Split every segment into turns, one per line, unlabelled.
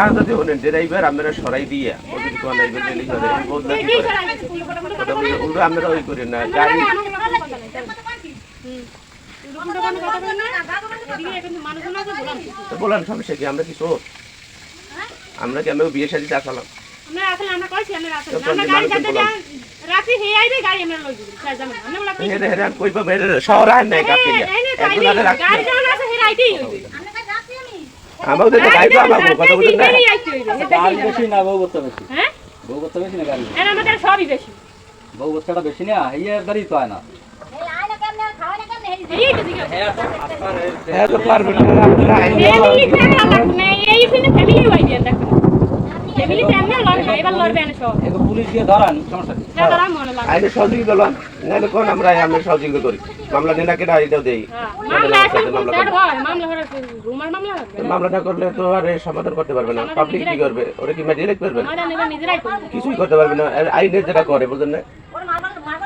আর যদি বলেন ড্রাইভার আমরা সরাই দিয়ে ও যদি কোন ড্রাইভার রেলি করে বদলা কি করে ওটা আমরা ওই করি না গাড়ি বলেন সমস্যা কি আমরা কি চোর আমরা কি আমরা বিয়ে শাদীতে আসলাম
আমরা আসলে আমরা কইছি আমরা গাড়ি যাতে রাতে হে আইবে গাড়ি আমরা লই দিব চাই যাবেন আমরা বলা কি
হে হে কই পাবে শহর আয় না কাকে একজন রাখ
গাড়ি যাওয়া আছে হে রাইতেই হইবে
আমাদের তো গাড়ি তো আমার কথা বলতে না
গাড়ি বেশি না বউ করতে বেশি
হ্যাঁ
বউ করতে বেশি না গাড়ি
এর আমাদের সবই বেশি
বউ করতেটা বেশি না এই গাড়ি তো হয় না
এই তো দিকে
হ্যাঁ তো পারবে না
ফ্যামিলি ফ্যামিলি লাগবে এই ফিনে ফ্যামিলি হই দেন দেখো ফ্যামিলি ফ্যামিলি লাগবে এবার লড়বে না সব
এগো পুলিশ দিয়ে ধরান সমস্যা কি
দাদা মনে লাগে
আইনে সহযোগিতা লন নাহলে কোন আমরা সহযোগিতা করি মামলা নিয়ে না কেটে এটাও দেই
মামলা আছে স্যার হয় মামলা হরে রুমার মামলা হবে
মামলা না করলে তো আর সমাধান করতে পারবে না পাবলিক কি করবে ওরা কি মেডিকেল করবে
আমাদের নেবা নিজেরাই করবে
কিছুই করতে পারবে না আইনে যেটা করে বুঝেন না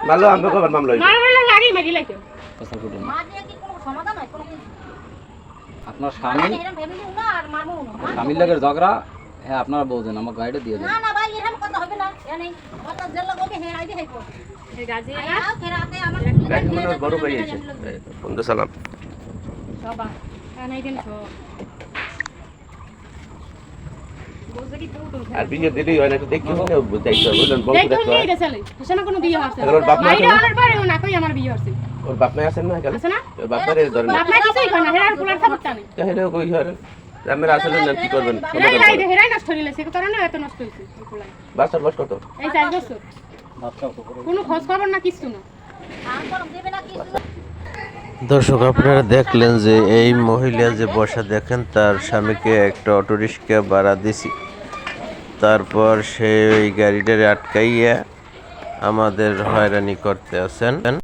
মামলা আমরা কবার মামলা হইছে
মামলা লাগি মেডিকেল তো
কথা বলুন
মা দিয়ে কি কোনো সমাধান হয় কোনো কিছু
আপনার স্বামী
এরকম ফ্যামিলি না আর মারবো না
স্বামীর লাগের ঝগড়া হ্যাঁ আপনারা বলছেন আমার গাড়িটা দিয়ে দেন
না না ভাই এরকম কথা হবে না এ নেই কথা জেল লাগবে হে আইবে হেকো
এই গাজি
আও ফেরাতে আমার
রাখি মনে বড় ভাই আছে বন্ধু সালাম
সবা কানাই দেন সব বুঝলি পুরো
আর বিয়ে দিলেই হয় না তো দেখতে হবে দেখতে হবে বুঝলেন বউ
দেখো
দেখতে
এই
হয়
দেশালে এখানে কোনো বিয়ে হচ্ছে
ওর বাপ মা আছে
মাইরা
না?
আনার পরে না কই আমার বিয়ে হচ্ছে
ওর বাপ মা আছেন না এখানে
আছে না
ওর বাপ মারে ধরেন
বাপ মা কিছুই করে না হেরার পুলার থাকতা নেই
তাহলে কই হয় আমরা আসলে না কি করবেন
হেরাই লাই দে হেরাই নষ্ট হইলে সে কারণে এত নষ্ট হইছে এই পুলাই
বাচ্চার বয়স কত
এই 4 বছর
বাচ্চা উপরে
কোনো খোঁজ খবর না কিছু না
আর করম দেবে না কি
দর্শক আপনারা দেখলেন যে এই মহিলা যে বসা দেখেন তার স্বামীকে একটা অটোরিক্সা ভাড়া দিছি তারপর সে ওই গাড়িটারে আটকাইয়া আমাদের হয়রানি করতে আছেন।